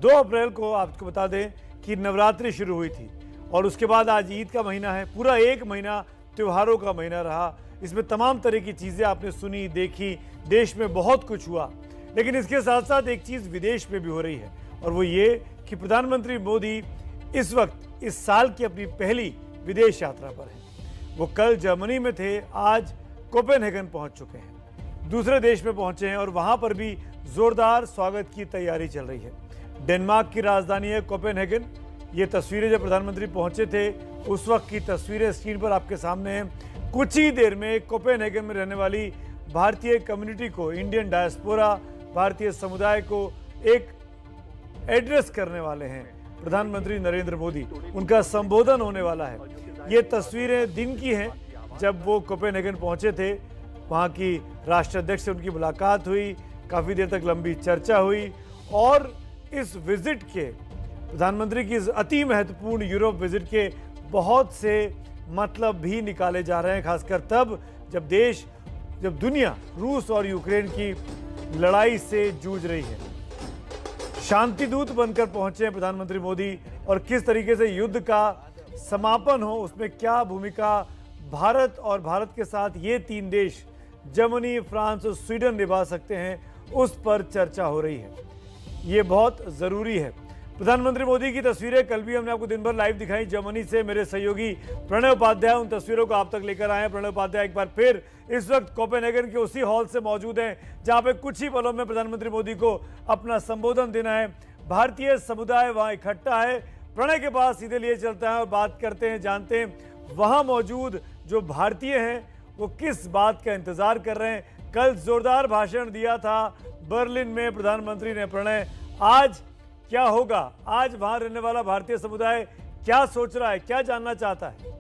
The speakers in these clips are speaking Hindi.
2 अप्रैल को आपको बता दें कि नवरात्रि शुरू हुई थी और उसके बाद आज ईद का महीना है। पूरा 1 महीना त्योहारों का महीना रहा। इसमें तमाम तरह की चीज़ें आपने सुनी, देखी, देश में बहुत कुछ हुआ। लेकिन इसके साथ साथ एक चीज़ विदेश में भी हो रही है और वो ये कि प्रधानमंत्री मोदी इस वक्त इस साल की अपनी पहली विदेश यात्रा पर हैं। वो कल जर्मनी में थे, आज कोपेनहेगन पहुंच चुके हैं, दूसरे देश में पहुंचे हैं और वहां पर भी जोरदार स्वागत की तैयारी चल रही है। डेनमार्क की राजधानी है कोपेनहेगन। ये तस्वीरें जब प्रधानमंत्री पहुंचे थे उस वक्त की तस्वीरें स्क्रीन पर आपके सामने हैं। कुछ ही देर में कोपेनहेगन में रहने वाली भारतीय कम्युनिटी को, इंडियन डायस्पोरा, भारतीय समुदाय को एक एड्रेस करने वाले हैं प्रधानमंत्री नरेंद्र मोदी। उनका संबोधन होने वाला है। ये तस्वीरें दिन की हैं जब वो कोपेनहेगन पहुंचे थे। वहां की राष्ट्राध्यक्ष से उनकी मुलाकात हुई, काफ़ी देर तक लंबी चर्चा हुई और इस विजिट के, प्रधानमंत्री की इस अति महत्वपूर्ण यूरोप विजिट के बहुत से मतलब भी निकाले जा रहे हैं, खासकर तब जब दुनिया रूस और यूक्रेन की लड़ाई से जूझ रही है। शांति दूत बनकर पहुंचे हैं प्रधानमंत्री मोदी और किस तरीके से युद्ध का समापन हो, उसमें क्या भूमिका भारत और भारत के साथ ये 3 देश जर्मनी, फ्रांस और स्वीडन निभा सकते हैं, उस पर चर्चा हो रही है। ये बहुत ज़रूरी है। प्रधानमंत्री मोदी की तस्वीरें कल भी हमने आपको दिन भर लाइव दिखाई जर्मनी से। मेरे सहयोगी प्रणय उपाध्याय उन तस्वीरों को आप तक लेकर आए हैं। प्रणय उपाध्याय एक बार फिर इस वक्त कोपेनहेगन के उसी हॉल से मौजूद हैं जहां पे कुछ ही पलों में प्रधानमंत्री मोदी को अपना संबोधन देना है। भारतीय समुदाय वहां इकट्ठा है। प्रणय के पास सीधे लिए चलता है और बात करते हैं, जानते हैं वहां मौजूद जो भारतीय हैं वो किस बात का इंतजार कर रहे हैं। कल जोरदार भाषण दिया था बर्लिन में प्रधानमंत्री ने। प्रणय, आज क्या होगा? आज वहां रहने वाला भारतीय समुदाय क्या सोच रहा है, क्या जानना चाहता है?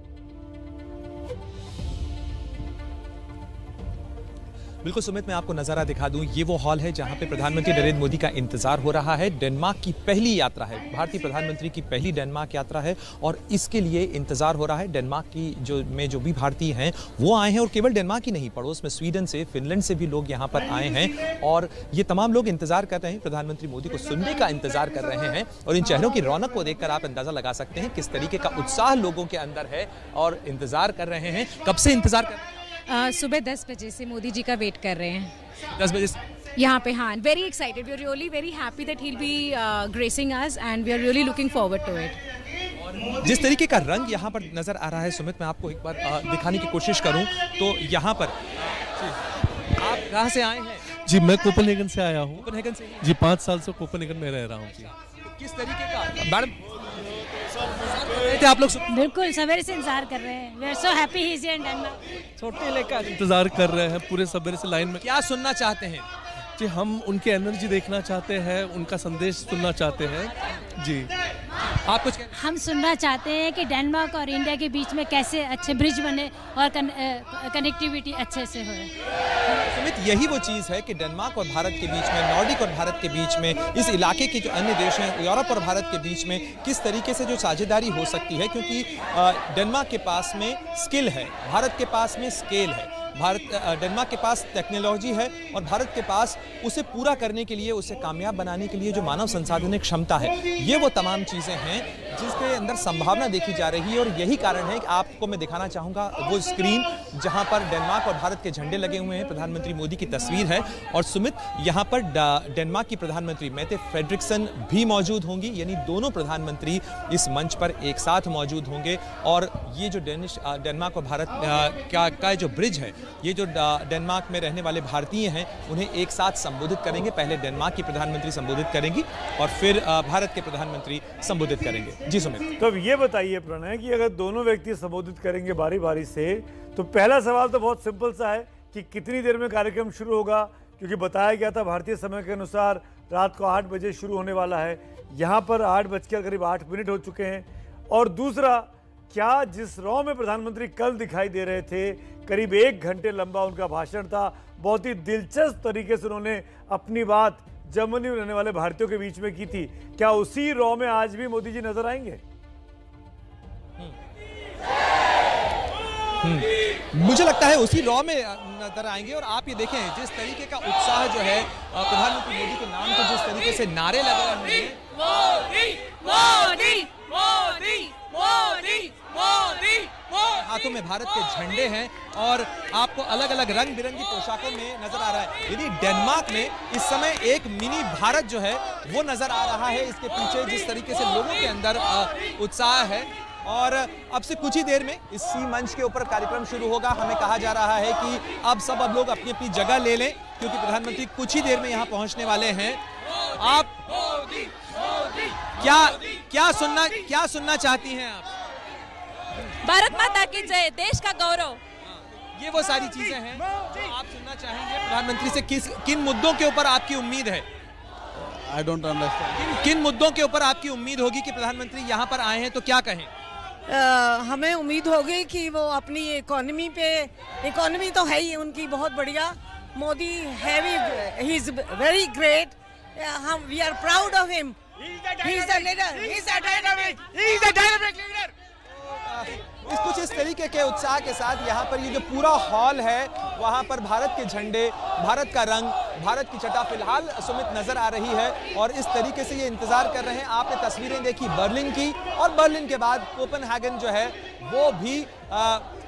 बिल्कुल सुमित, मैं आपको नज़ारा दिखा दूं। ये वो हॉल है जहां पे प्रधानमंत्री नरेंद्र मोदी का इंतजार हो रहा है। डेनमार्क की पहली यात्रा है, भारतीय प्रधानमंत्री की पहली डेनमार्क यात्रा है और इसके लिए इंतजार हो रहा है। डेनमार्क की जो भी भारतीय हैं वो आए हैं और केवल डेनमार्क ही नहीं, पड़ोस में स्वीडन से, फिनलैंड से भी लोग यहाँ पर आए हैं और ये तमाम लोग इंतजार कर रहे हैं, प्रधानमंत्री मोदी को सुनने का इंतजार कर रहे हैं। और इन चेहरों की रौनक को देखकर आप अंदाजा लगा सकते हैं किस तरीके का उत्साह लोगों के अंदर है और इंतजार कर रहे हैं। कब से इंतजार कर रहे हैं? सुबह 10 बजे से मोदी जी का वेट कर रहे हैं। 10 बजे से यहाँ पे, हाँ, very excited, we are really very happy that he will be gracing us and we are really looking forward to it. जिस तरीके का रंग यहाँ पर नजर आ रहा है सुमित, मैं आपको एक बार दिखाने की कोशिश करूँ तो यहाँ पर आप कहाँ से आए हैं? जी, मैं कोपेनहेगन से आया हूँ। कोपेनहेगन से? जी, 5 साल से कोपेनहेगन में रह रहा हूँ। जी, किस तरीके का मैडम थे आप लोग? बिल्कुल सवेरे से इंतजार कर रहे हैं। We are so happy he is here in Denmark. छोटे लेकर इंतजार कर रहे हैं पूरे सवेरे से लाइन में। क्या सुनना चाहते हैं? जी, हम उनकी एनर्जी देखना चाहते हैं, उनका संदेश सुनना चाहते हैं। जी, आप कुछ हम सुनना चाहते हैं कि डेनमार्क और इंडिया के बीच में कैसे अच्छे ब्रिज बने और कनेक्टिविटी अच्छे से हो। सुमित, यही वो चीज़ है कि डेनमार्क और भारत के बीच में, नॉर्डिक और भारत के बीच में, इस इलाके के जो अन्य देश हैं, यूरोप और भारत के बीच में किस तरीके से जो साझेदारी हो सकती है, क्योंकि डेनमार्क के पास में स्किल है, भारत के पास में स्केल है। डेनमार्क के पास टेक्नोलॉजी है और भारत के पास उसे पूरा करने के लिए, उसे कामयाब बनाने के लिए जो मानव संसाधन क्षमता है, ये वो तमाम चीज़ें हैं जिसके अंदर संभावना देखी जा रही है। और यही कारण है कि आपको मैं दिखाना चाहूँगा वो स्क्रीन जहाँ पर डेनमार्क और भारत के झंडे लगे हुए हैं, प्रधानमंत्री मोदी की तस्वीर है। और सुमित, यहाँ पर डेनमार्क की प्रधानमंत्री मेटे फ्रेडरिक्सन भी मौजूद होंगी, यानी दोनों प्रधानमंत्री इस मंच पर एक साथ मौजूद होंगे। और ये जो डेनमार्क और भारत का जो ब्रिज है, ये जो डेनमार्क में रहने वाले भारतीय हैं उन्हें एक साथ संबोधित करेंगे। पहले डेनमार्क की प्रधानमंत्री संबोधित करेंगी और फिर भारत के प्रधानमंत्री संबोधित करेंगे। जी सुमित। तो अब ये बताइए प्रणय कि अगर दोनों व्यक्ति संबोधित करेंगे बारी बारी से, तो पहला सवाल तो बहुत सिंपल सा है कि कितनी देर में कार्यक्रम शुरू होगा, क्योंकि बताया गया था भारतीय समय के अनुसार रात को 8 बजे शुरू होने वाला है। यहाँ पर 8:08 हो चुके हैं। और दूसरा, क्या जिस रॉ में प्रधानमंत्री कल दिखाई दे रहे थे, करीब 1 घंटे लंबा उनका भाषण था, बहुत ही दिलचस्प तरीके से उन्होंने अपनी बात जर्मनी में रहने वाले भारतीयों के बीच में की थी, क्या उसी रॉ में आज भी मोदी जी नजर आएंगे? मुझे लगता है उसी रॉ में नजर आएंगे। और आप ये देखें जिस तरीके का उत्साह जो है प्रधानमंत्री मोदी के नाम के जिस तरीके से नारे लग रहे हैं, में भारत के झंडे हैं और आपको अलग अलग रंग बिरंगी पोशाकों में नजर आ रहा है। यदि डेनमार्क में इस समय एक मिनी भारत जो है वो नजर आ रहा है, इसके पीछे जिस तरीके से लोगों के अंदर उत्साह है। और अब से कुछ ही देर में इसी मंच के ऊपर कार्यक्रम शुरू होगा। हमें कहा जा रहा है कि अब लोग अपनी अपनी जगह ले लें, क्योंकि प्रधानमंत्री कुछ ही देर में यहाँ पहुंचने वाले हैं। आप क्या सुनना चाहती हैं आप? भारत माता की जय, देश का गौरव। ये वो सारी चीजें हैं जो आप सुनना चाहेंगे प्रधानमंत्री से। किन मुद्दों के ऊपर आपकी उम्मीद है? I don't understand. किन मुद्दों के ऊपर आपकी उम्मीद होगी कि प्रधानमंत्री यहाँ पर आए हैं तो क्या कहें? हमें उम्मीद होगी कि वो अपनी इकोनॉमी तो है ही उनकी बहुत बढ़िया। Modi he is very great. हम we are proud of him. He is the leader, he is the dynamic leader. कुछ इस तरीके के उत्साह के साथ यहाँ पर ये जो पूरा हॉल है वहाँ पर भारत के झंडे, भारत का रंग, भारत की छटा फिलहाल सुमित नजर आ रही है और इस तरीके से ये इंतजार कर रहे हैं। आपने तस्वीरें देखी बर्लिन की और बर्लिन के बाद कोपेनहेगन जो है वो भी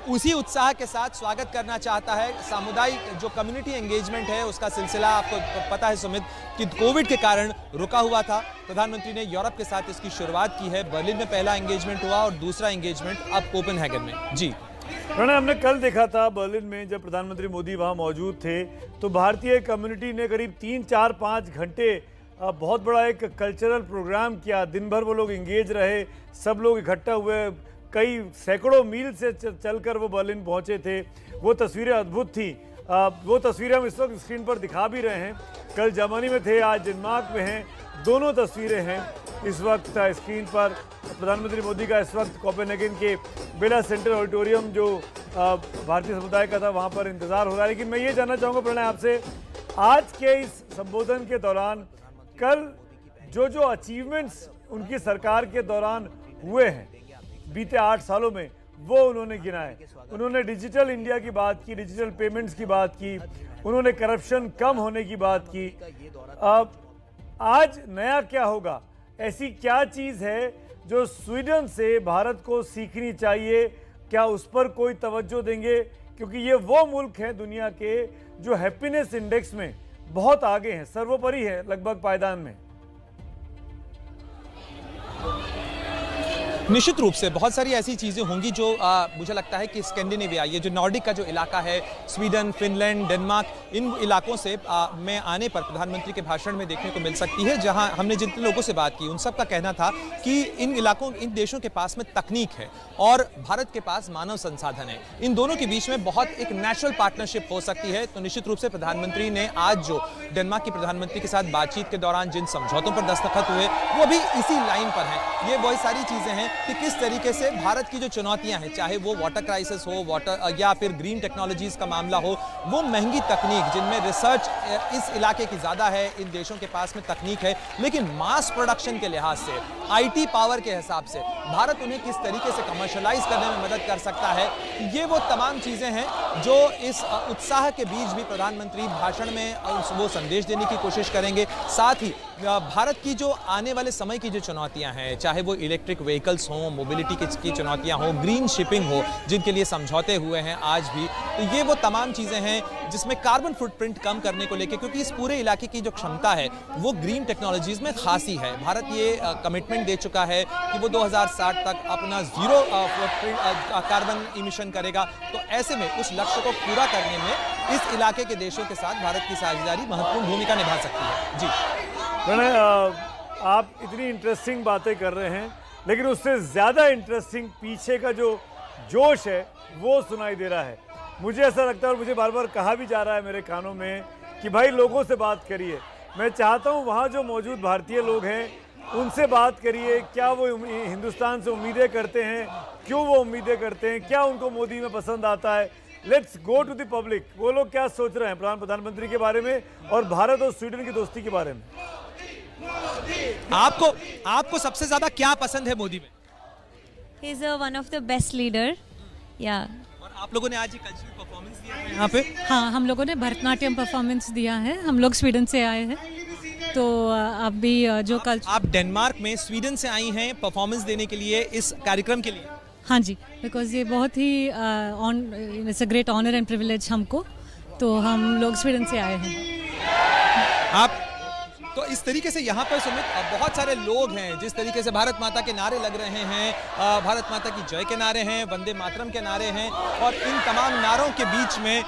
उसी उत्साह के साथ स्वागत करना चाहता है। सामुदायिक जो कम्युनिटी एंगेजमेंट है उसका सिलसिला आपको पता है सुमित कि कोविड के कारण रुका हुआ था। प्रधानमंत्री ने यूरोप के साथ इसकी शुरुआत की है। बर्लिन में पहला एंगेजमेंट हुआ और दूसरा एंगेजमेंट अब कोपेनहेगन में। जी प्रणय, हमने कल देखा था बर्लिन में जब प्रधानमंत्री मोदी वहां मौजूद थे तो भारतीय कम्युनिटी ने करीब 3-4-5 घंटे बहुत बड़ा एक कल्चरल प्रोग्राम किया। दिन भर वो लोग इंगेज रहे, सब लोग इकट्ठा हुए, कई सैकड़ों मील से चलकर वो बर्लिन पहुंचे थे। वो तस्वीरें अद्भुत थी। वो तस्वीरें हम इस वक्त स्क्रीन पर दिखा भी रहे हैं। कल जर्मनी में थे, आज डेनमार्क में हैं। दोनों तस्वीरें हैं इस वक्त स्क्रीन पर। प्रधानमंत्री मोदी का इस वक्त कोपेनहेगन के बेला सेंटर ऑडिटोरियम जो भारतीय समुदाय का था वहाँ पर इंतज़ार हो रहा है। लेकिन मैं ये जानना चाहूँगा प्रणय आपसे, आज के इस संबोधन के दौरान कल जो अचीवमेंट्स उनकी सरकार के दौरान हुए हैं बीते 8 सालों में, वो उन्होंने गिनाए। उन्होंने डिजिटल इंडिया की बात की, डिजिटल पेमेंट्स की बात की, उन्होंने करप्शन कम होने की बात की। अब आज नया क्या होगा? ऐसी क्या चीज़ है जो स्वीडन से भारत को सीखनी चाहिए? क्या उस पर कोई तवज्जो देंगे? क्योंकि ये वो मुल्क हैं दुनिया के जो हैप्पीनेस इंडेक्स में बहुत आगे हैं, सर्वोपरि है लगभग पायदान में। निश्चित रूप से बहुत सारी ऐसी चीज़ें होंगी जो मुझे लगता है कि स्कैंडिनेविया, ये जो नॉर्डिक का जो इलाका है, स्वीडन, फिनलैंड, डेनमार्क, इन इलाकों से में आने पर प्रधानमंत्री के भाषण में देखने को मिल सकती है। जहां हमने जितने लोगों से बात की उन सब का कहना था कि इन देशों के पास में तकनीक है और भारत के पास मानव संसाधन है। इन दोनों के बीच में बहुत एक नेचुरल पार्टनरशिप हो सकती है। तो निश्चित रूप से प्रधानमंत्री ने आज जो डेनमार्क के प्रधानमंत्री के साथ बातचीत के दौरान जिन समझौतों पर दस्तखत हुए वो भी इसी लाइन पर हैं। ये वही सारी चीज़ें हैं कि किस तरीके से भारत की जो चुनौतियां हैं, चाहे वो वाटर क्राइसिस हो, वाटर या फिर ग्रीन टेक्नोलॉजीज का मामला हो, वो महंगी तकनीक जिनमें रिसर्च इस इलाके की ज़्यादा है, इन देशों के पास में तकनीक है, लेकिन मास प्रोडक्शन के लिहाज से, आईटी पावर के हिसाब से भारत उन्हें किस तरीके से कमर्शलाइज करने में मदद कर सकता है। ये वो तमाम चीज़ें हैं जो इस उत्साह के बीच भी प्रधानमंत्री भाषण में वो संदेश देने की कोशिश करेंगे। साथ ही भारत की जो आने वाले समय की जो चुनौतियां हैं, चाहे वो इलेक्ट्रिक व्हीकल्स हों, मोबिलिटी की चुनौतियां हों, ग्रीन शिपिंग हो, जिनके लिए समझौते हुए हैं आज भी, तो ये वो तमाम चीज़ें हैं जिसमें कार्बन फुटप्रिंट कम करने को लेकर, क्योंकि इस पूरे इलाके की जो क्षमता है वो ग्रीन टेक्नोलॉजीज में खासी है। भारत ये कमिटमेंट दे चुका है कि वो 2060 तक अपना जीरो कार्बन इमिशन करेगा। तो ऐसे में उस लक्ष्य को पूरा करने में इस इलाके के देशों के साथ भारत की साझेदारी महत्वपूर्ण भूमिका निभा सकती है। जी प्रणय, आप इतनी इंटरेस्टिंग बातें कर रहे हैं, लेकिन उससे ज़्यादा इंटरेस्टिंग पीछे का जो जोश है वो सुनाई दे रहा है। मुझे ऐसा लगता है और मुझे बार बार कहा भी जा रहा है मेरे कानों में कि भाई लोगों से बात करिए। मैं चाहता हूँ वहाँ जो मौजूद भारतीय लोग हैं उनसे बात करिए। क्या वो हिंदुस्तान से उम्मीदें करते हैं? क्यों वो उम्मीदें करते हैं? क्या उनको मोदी में पसंद आता है? Let's go to the public. वो लोग क्या सोच रहे हैं प्रधानमंत्री के बारे में और भारत और स्वीडन की दोस्ती के बारे में? आपको सबसे ज्यादा क्या पसंद है मोदी में? He is one of the best leader. Yeah. और आप लोगों ने आज ये कल्चरल परफॉर्मेंस दिया है यहाँ पे? हाँ, हम लोगों ने भरतनाट्यम परफॉर्मेंस दिया है। हम लोग स्वीडन से आए हैं, तो अब भी जो कल आप डेनमार्क में स्वीडन से आई हैं परफॉर्मेंस देने के लिए इस कार्यक्रम के लिए? हाँ जी, बिकॉज ये बहुत ही it's a great honour and privilege हमको, तो हम लोग स्वीडन से आए हैं। आप तो इस तरीके से यहाँ पर सुमित बहुत सारे लोग हैं, जिस तरीके से भारत माता के नारे लग रहे हैं, भारत माता की जय के नारे हैं, वंदे मातरम के नारे हैं, और इन तमाम नारों के बीच में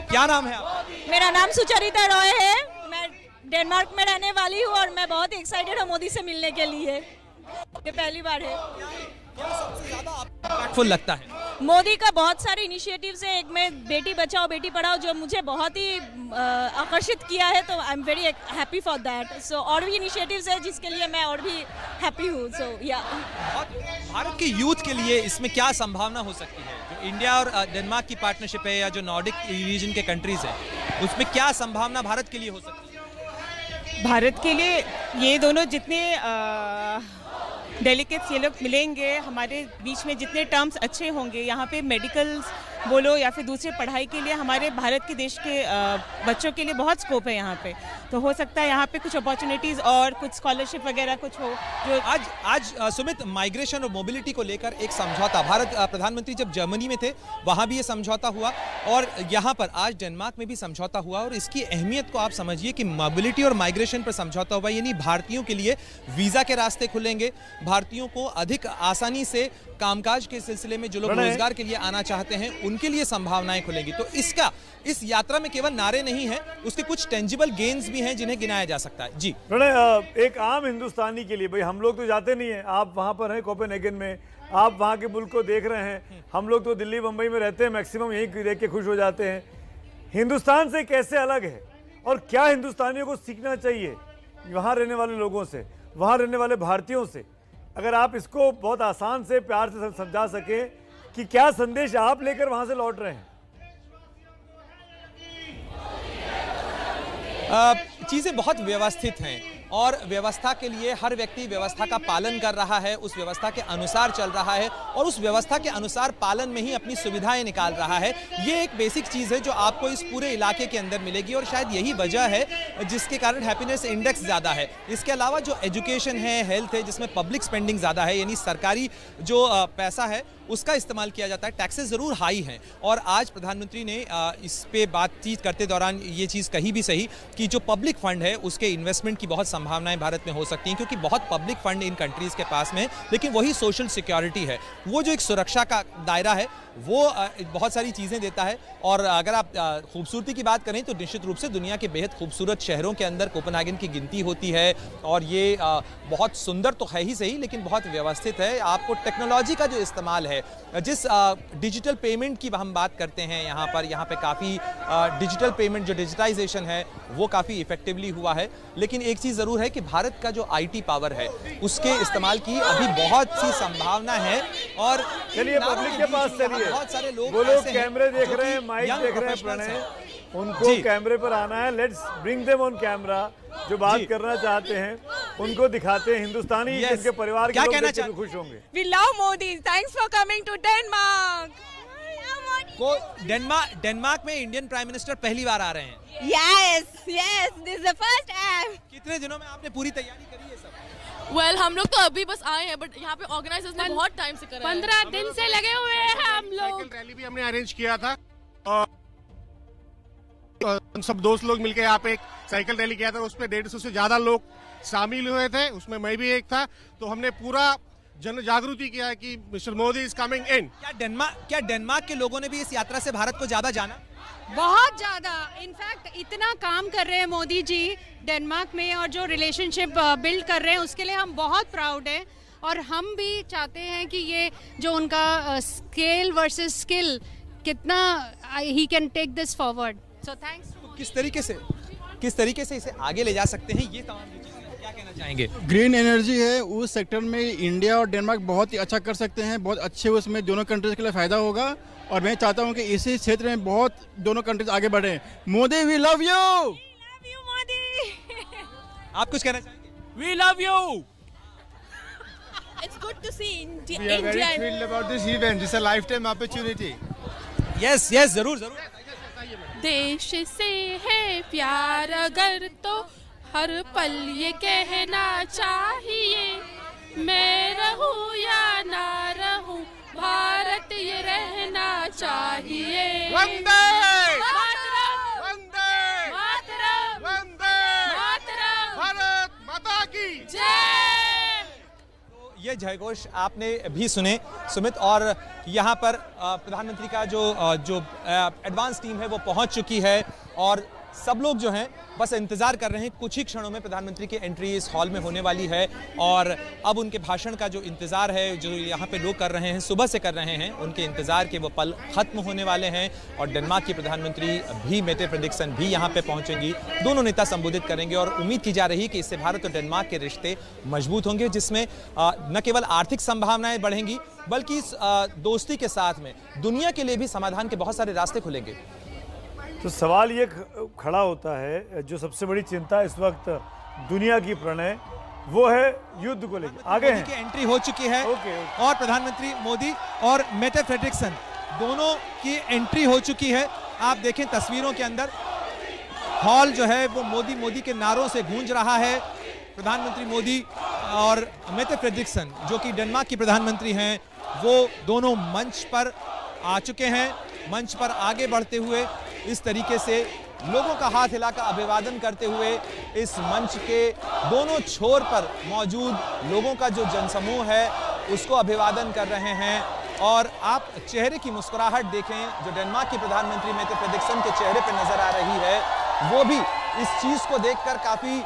क्या नाम है आप? मेरा नाम सुचरिता रॉय है, मैं डेनमार्क में रहने वाली हूँ और मैं बहुत एक्साइटेड हूँ मोदी से मिलने के लिए। ये पहली बार है। सबसे ज्यादा इम्पैक्टफुल लगता है मोदी का बहुत सारे इनिशिएटिव्स है, एक में बेटी बचाओ बेटी पढ़ाओ जो मुझे बहुत ही आकर्षित किया है, तो I am very happy for that. So और भी इनिशिएटिव्स है जिसके लिए मैं और भी हैप्पी हूँ। सो या भारत के यूथ के लिए इसमें क्या संभावना हो सकती है? जो इंडिया और डेनमार्क की पार्टनरशिप है या जो नॉर्डिक रीजन के कंट्रीज है, उसमें क्या संभावना भारत के लिए हो सकती है? भारत के लिए ये दोनों जितने डेलीगेट्स ये लोग मिलेंगे, हमारे बीच में जितने टर्म्स अच्छे होंगे, यहाँ पे मेडिकल बोलो या फिर दूसरे पढ़ाई के लिए हमारे भारत के देश के बच्चों के लिए बहुत स्कोप है यहाँ पे। तो हो सकता है यहाँ पे कुछ अपॉर्चुनिटीज़ और कुछ स्कॉलरशिप वगैरह कुछ हो। जो आज सुमित, माइग्रेशन और मोबिलिटी को लेकर एक समझौता, भारत प्रधानमंत्री जब जर्मनी में थे वहाँ भी ये समझौता हुआ और यहाँ पर आज डेनमार्क में भी समझौता हुआ, और इसकी अहमियत को आप समझिए कि मोबिलिटी और माइग्रेशन पर समझौता हुआ, यानी भारतीयों के लिए वीज़ा के रास्ते खुलेंगे, भारतीयों को अधिक आसानी से कामकाज के सिलसिले में जो लोग रोजगार के लिए आना चाहते हैं उनके लिए संभावनाएं खुलेंगी। तो इस यात्रा में केवल नारे नहीं हैं, उसके कुछ टेंजिबल गेन्स भी हैं जिन्हें गिनाया जा सकता है। जी प्रणय, एक आम हिंदुस्तानी के लिए, भाई हम लोग तो जाते नहीं हैं, आप वहाँ पर हैं कोपेनहेगन में, आप वहाँ के मुल्क को देख रहे हैं, हम लोग तो दिल्ली मुंबई में रहते हैं, मैक्सिमम यहीं देख के खुश हो जाते हैं। हिंदुस्तान से कैसे अलग है और क्या हिंदुस्तानियों को सीखना चाहिए वहाँ रहने वाले लोगों से, वहाँ रहने वाले भारतीयों से? अगर आप इसको बहुत आसान से प्यार से समझा सके कि क्या संदेश आप लेकर वहां से लौट रहे हैं? चीज़ें बहुत व्यवस्थित हैं और व्यवस्था के लिए हर व्यक्ति व्यवस्था का पालन कर रहा है, उस व्यवस्था के अनुसार चल रहा है और उस व्यवस्था के अनुसार पालन में ही अपनी सुविधाएं निकाल रहा है। ये एक बेसिक चीज़ है जो आपको इस पूरे इलाके के अंदर मिलेगी और शायद यही वजह है जिसके कारण हैप्पीनेस इंडेक्स ज़्यादा है। इसके अलावा जो एजुकेशन है, हेल्थ है, जिसमें पब्लिक स्पेंडिंग ज़्यादा है, यानी सरकारी जो पैसा है उसका इस्तेमाल किया जाता है, टैक्सेस ज़रूर हाई हैं। और आज प्रधानमंत्री ने इस पे बातचीत करते दौरान ये चीज़ कही भी सही कि जो पब्लिक फंड है उसके इन्वेस्टमेंट की बहुत संभावनाएं भारत में हो सकती हैं, क्योंकि बहुत पब्लिक फंड इन कंट्रीज़ के पास में, लेकिन वही सोशल सिक्योरिटी है, वो जो एक सुरक्षा का दायरा है वो बहुत सारी चीज़ें देता है। और अगर आप खूबसूरती की बात करें तो निश्चित रूप से दुनिया के बेहद खूबसूरत शहरों के अंदर कोपेनहेगन की गिनती होती है और ये बहुत सुंदर तो है ही सही, लेकिन बहुत व्यवस्थित है। आपको टेक्नोलॉजी का जो इस्तेमाल है, जिस डिजिटल पेमेंट की हम बात करते हैं यहाँ पे काफ़ी डिजिटल पेमेंट, जो डिजिटाइजेशन है वो काफ़ी इफेक्टिवली हुआ है। लेकिन एक चीज़ ज़रूर है कि भारत का जो IT पावर है उसके इस्तेमाल की अभी बहुत सी संभावना है। और चलिए पब्लिक के पास चलिए, बहुत सारे लोग वो लोग कैमरे देख रहे हैं, माइक देख रहे हैं, प्रणय उनको कैमरे पर आना है, let's bring them on camera. जो बात करना चाहते हैं उनको दिखाते हैं, हिंदुस्तानी जिनके परिवार के लोग देख के खुश होंगे। We love Modi, thanks for coming to Denmark. को डेनमार्क में इंडियन प्राइम मिनिस्टर पहली बार आ रहे हैं। Yes this is the first time. कितने दिनों में आपने पूरी तैयारी करी है सब? हम लोग तो अभी बस आए हैं, बट यहाँ पे ऑर्गेनाइजर्स ने बहुत टाइम से करा है। 15 दिन से लगे हुए हैं हम लोग। साइकिल रैली भी हमने अरेंज किया था और सब दोस्त लोग मिलकर यहाँ पे एक साइकिल रैली किया था, उसमें 150 से ज्यादा लोग शामिल हुए थे, उसमें मैं भी एक था। तो हमने पूरा जन जागृति किया है कि mister Modi is coming in. क्या डेनमार्क के लोगों ने भी इस यात्रा से भारत को ज्यादा जाना? बहुत ज़्यादा, इनफैक्ट इतना काम कर रहे हैं मोदी जी डेनमार्क में और जो रिलेशनशिप बिल्ड कर रहे हैं उसके लिए हम बहुत प्राउड हैं। और हम भी चाहते हैं कि ये जो उनका स्केल वर्सेस स्किल, कितना he can take this forward. So thanks. किस तरीके से इसे आगे ले जा सकते हैं, ये तमाम चीजें क्या कहना चाहेंगे? ग्रीन एनर्जी है, उस सेक्टर में इंडिया और डेनमार्क बहुत ही अच्छा कर सकते हैं, बहुत अच्छे उसमें दोनों कंट्रीज के लिए फायदा होगा। और मैं चाहता हूं कि इसी क्षेत्र में बहुत दोनों कंट्रीज आगे बढ़े। Modi we love you. Modi. आप कुछ कहना चाहेंगे? We love you. It's good to see India. We are very thrilled about this event. It's a lifetime opportunity. Yes, जरूर। देश से है प्यार अगर तो हर पल ये कहना चाहिए, मैं रहूं या ना रहूं वंदे मातरम, वंदे मातरम, वंदे मातरम, भारत माता की जय। ये जयघोष आपने भी सुने सुमित, और यहाँ पर प्रधानमंत्री का जो एडवांस टीम है वो पहुँच चुकी है और सब लोग जो हैं बस इंतजार कर रहे हैं। कुछ ही क्षणों में प्रधानमंत्री की एंट्री इस हॉल में होने वाली है और अब उनके भाषण का जो इंतजार है, जो यहाँ पे लोग कर रहे हैं, सुबह से कर रहे हैं, उनके इंतजार के वो पल खत्म होने वाले हैं और डेनमार्क की प्रधानमंत्री भी मेटे फ्रेडरिक्सन भी यहाँ पे पहुँचेंगी। दोनों नेता संबोधित करेंगे और उम्मीद की जा रही है कि इससे भारत और डेनमार्क के रिश्ते मजबूत होंगे, जिसमें न केवल आर्थिक संभावनाएं बढ़ेंगी बल्कि इस दोस्ती के साथ में दुनिया के लिए भी समाधान के बहुत सारे रास्ते खुलेंगे। तो सवाल ये खड़ा होता है, जो सबसे बड़ी चिंता इस वक्त दुनिया की प्रणय वो है युद्ध को लेकर। आगे मोदी की एंट्री हो चुकी है और प्रधानमंत्री मोदी और मेटे फ्रेडरिक्सन दोनों की एंट्री हो चुकी है। आप देखें तस्वीरों के अंदर हॉल जो है वो मोदी मोदी के नारों से गूंज रहा है। प्रधानमंत्री मोदी और मेटे फ्रेडरिक्सन जो कि डेनमार्क की प्रधानमंत्री हैं, वो दोनों मंच पर आ चुके हैं। मंच पर आगे बढ़ते हुए इस तरीके से लोगों का हाथ हिलाकर अभिवादन करते हुए इस मंच के दोनों छोर पर मौजूद लोगों का जो जनसमूह है उसको अभिवादन कर रहे हैं। और आप चेहरे की मुस्कुराहट देखें जो डेनमार्क की प्रधानमंत्री मेटे फ्रेडरिक्सन के चेहरे पर नजर आ रही है, वो भी इस चीज को देखकर काफी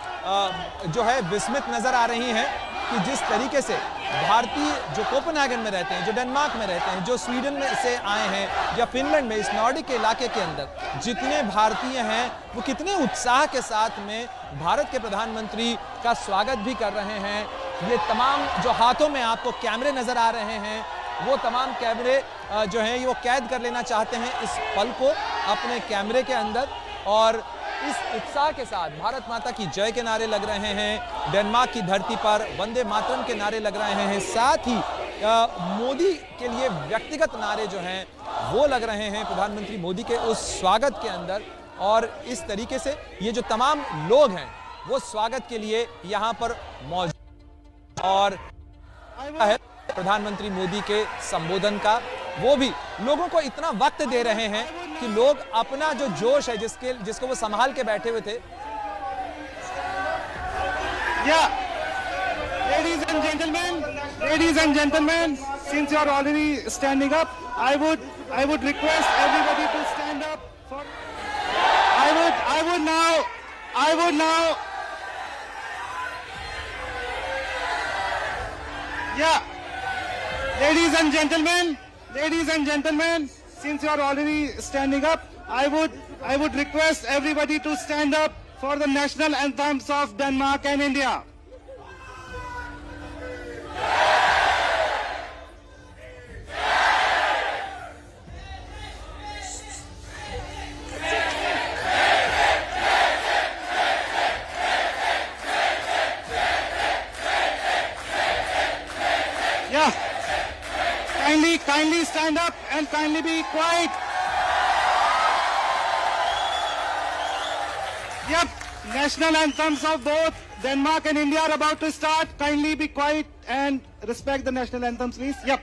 जो है विस्मित नजर आ रही हैं कि जिस तरीके से भारतीय जो कोपेनहेगन में रहते हैं, जो डेनमार्क में रहते हैं, जो स्वीडन में से आए हैं या फिनलैंड में, इस नॉर्डिक के इलाके के अंदर जितने भारतीय हैं वो कितने उत्साह के साथ में भारत के प्रधानमंत्री का स्वागत भी कर रहे हैं। ये तमाम जो हाथों में आपको कैमरे नजर आ रहे हैं, वो तमाम कैमरे जो हैं वो कैद कर लेना चाहते हैं इस पल को अपने कैमरे के अंदर और इस उत्साह के साथ भारत माता की जय के नारे लग रहे हैं। डेनमार्क की धरती पर वंदे मातरम के नारे लग रहे हैं। साथ ही मोदी के लिए व्यक्तिगत नारे जो हैं वो लग रहे हैं प्रधानमंत्री मोदी के उस स्वागत के अंदर। और इस तरीके से ये जो तमाम लोग हैं वो स्वागत के लिए यहाँ पर मौजूद और है प्रधानमंत्री मोदी के संबोधन का, वो भी लोगों को इतना वक्त दे रहे हैं कि लोग अपना जो जोश है जिसको वो संभाल के बैठे हुए थे। Ladies and gentlemen, since you are already standing up, I would request everybody to stand up. I would now. Yeah. Ladies and gentlemen, since you are already standing up, I would request everybody to stand up for the national anthems of Denmark and India. Yeah. Kindly stand up and kindly be quiet. Yep, national anthems of both Denmark and India are about to start. Kindly be quiet and respect the national anthems, please. Yep.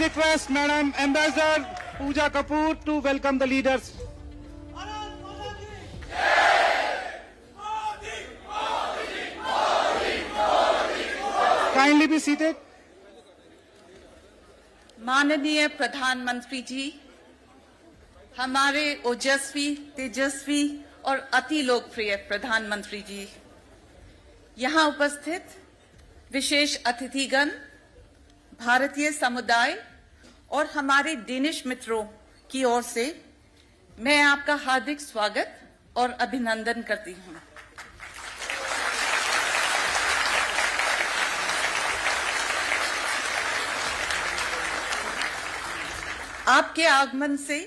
request Madam Ambassador Pooja Kapoor to welcome the leaders. Kindly be seated. माननीय प्रधानमंत्री जी, हमारे ओजस्वी, तेजस्वी और अति लोकप्रिय प्रधानमंत्री जी, यहाँ उपस्थित विशेष अतिथिगण, भारतीय समुदाय और हमारे डेनिश मित्रों की ओर से मैं आपका हार्दिक स्वागत और अभिनंदन करती हूँ। आपके आगमन से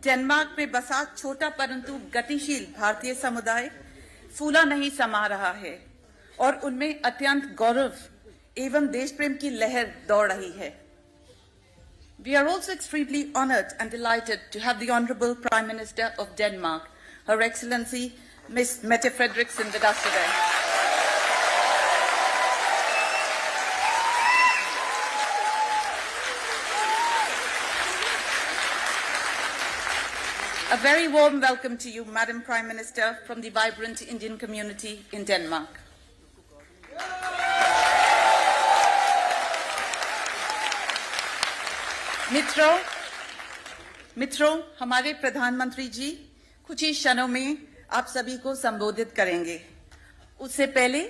डेनमार्क में बसा छोटा परंतु गतिशील भारतीय समुदाय फूला नहीं समा रहा है और उनमें अत्यंत गौरव एवं देश प्रेम की लहर दौड़ रही है। We are also extremely honored and delighted to have the Honorable Prime Minister of Denmark, Her Excellency Ms. Mette Frederiksen, with us today. A very warm welcome to you, Madam Prime Minister, from the vibrant Indian community in Denmark. मित्रों, हमारे प्रधानमंत्री जी कुछ ही क्षणों में आप सभी को संबोधित करेंगे। उससे पहले,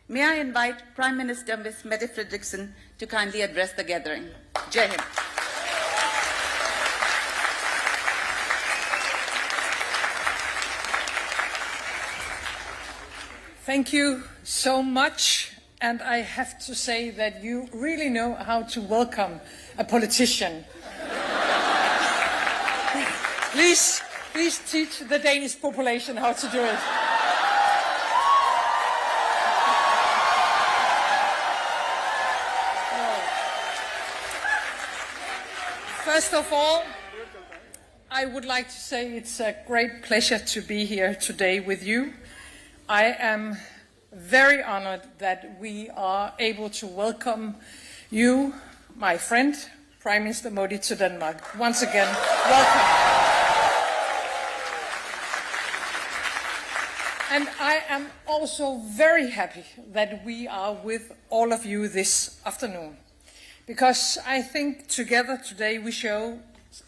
may I invite Prime Minister Ms. Mette Frederiksen to kindly address the gathering. Jai Hind. Thank you so much, and I have to say that you really know how to welcome a politician. Please teach the Danish population how to do it. First of all, I would like to say it's a great pleasure to be here today with you. I am very honored that we are able to welcome you, my friend, Prime Minister Modi, to Denmark. Once again, welcome. And I am also very happy that we are with all of you this afternoon, because I think together today we show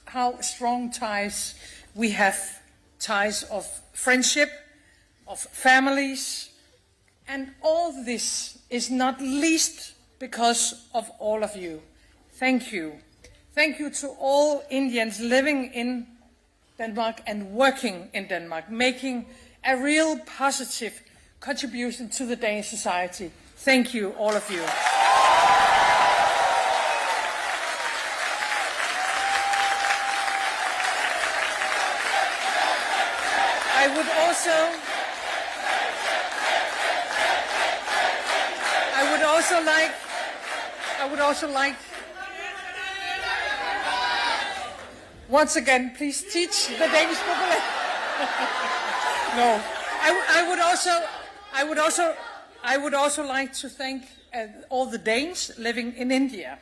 how strong ties we have, ties of friendship, of families, and all this is not least because of all of you. Thank you. Thank you to all Indians living in Denmark and working in Denmark, making a real positive contribution to the Danish society. Thank you, all of you. I would also like once again, please teach the Danish population. No, I would also like to thank all the Danes living in India.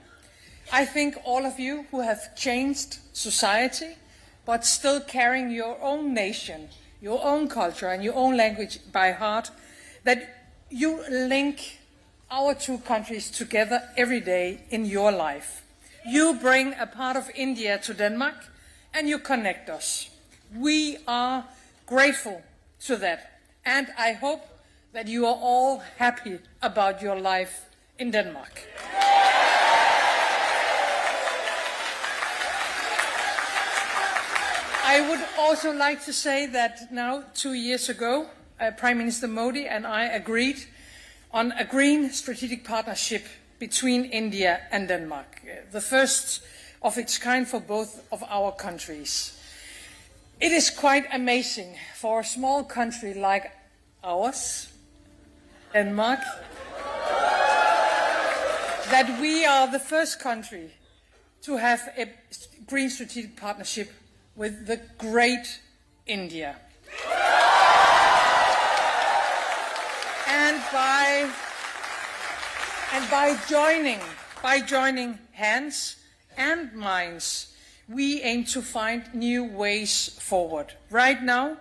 I think all of you who have changed society, but still carrying your own nation, your own culture and your own language by heart, that you link our two countries together every day in your life. You bring a part of India to Denmark and you connect us. We are grateful to that, and I hope that you are all happy about your life in Denmark. I would also like to say that now, 2 years ago, Prime Minister Modi and I agreed on a green strategic partnership between India and Denmark, the first of its kind for both of our countries. It is quite amazing for a small country like ours, Denmark, that we are the first country to have a green strategic partnership with the great India. And by joining hands, and minds, we aim to find new ways forward. Right now,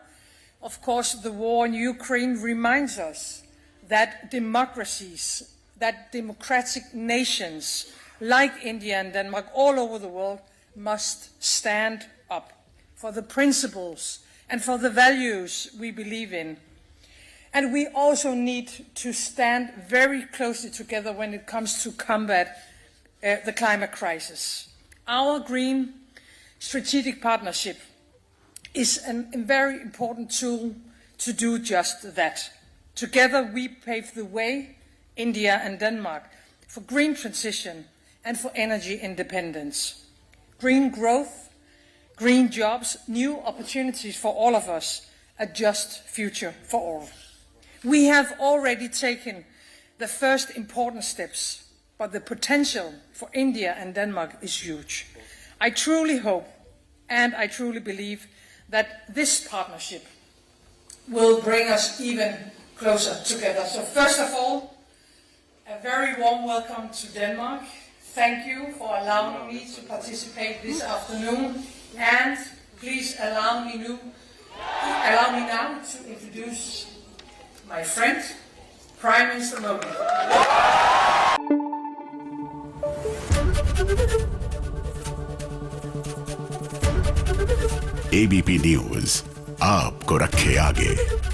of course, the war in Ukraine reminds us that democracies, that democratic nations like India and Denmark all over the world must stand up for the principles and for the values we believe in. And we also need to stand very closely together when it comes to combat the climate crisis. Our green strategic partnership is a very important tool to do just that. Together we pave the way, India and Denmark, for green transition and for energy independence. Green growth, green jobs, new opportunities for all of us, a just future for all. We have already taken the first important steps, but the potential for India and Denmark is huge. I truly hope and I truly believe that this partnership will bring us even closer together. So first of all, a very warm welcome to Denmark. Thank you for allowing me to participate this afternoon, and please allow me now to introduce my friend, Prime Minister Modi. ABP news आपको रखे आगे।